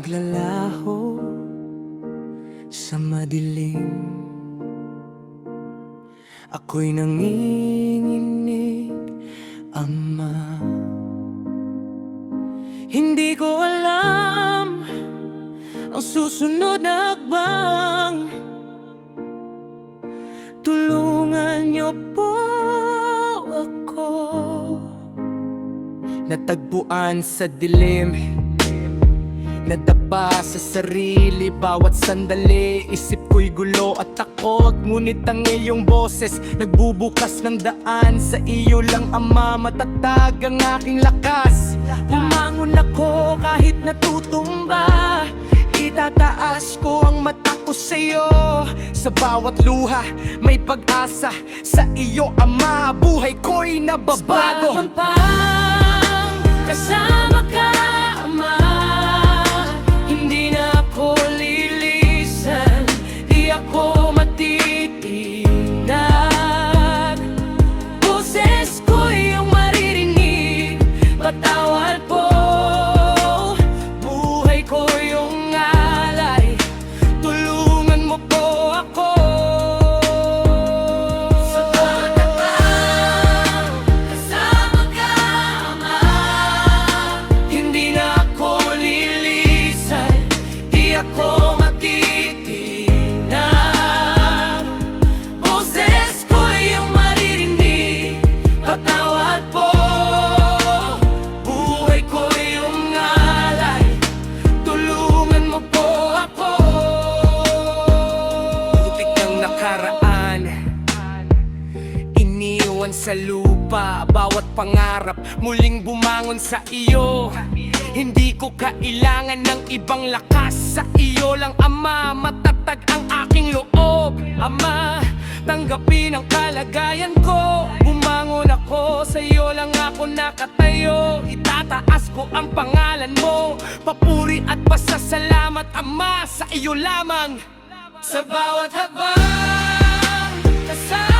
naglalaho sa madilim. Ako'y nanginginig, Ama. Hindi ko alam ang susunod na hakbang. Tulungan niyo po ako. Natagpuan sa dilim, nadapa sa sarili bawat sandali. Isip ko'y gulo at takot, ngunit ang iyong boses nagbubukas ng daan. Sa iyo lang, Ama, matatag ang aking lakas. Bumangon ako kahit natutumba, itataas ko ang mata ko sa'yo. Sa bawat luha may pag-asa, sa iyo, Ama, buhay ko'y nababago. Kasama ka, Ama, hindi na ako lilisan, di ako matitinag. Boses ko iyong maririnig, patawad po. Buhay ko iyong alay, tulungan mo po ako. Sa bawat hakbang, kasama ka, Ama, hindi na ako lilisan, di ako matitinag. Boses ko iyong maririnig, patawad po. Buhay ko iyong alay, tulungan mo po ako. Putik ng nakaraan, iniwan sa lupa bawat pangarap, muling bumangon sa iyo. Hindi ko kailangan ng ibang lakas, sa iyo lang, Ama, matatag ang aking loob. Ama, tanggapin ang kalagayan ko, bumangon ako, sa iyo lang ako nakatayo. Itataas ko ang pangalan mo, papuri at pasasalamat, Ama, sa iyo lamang. Sa bawat habang kasama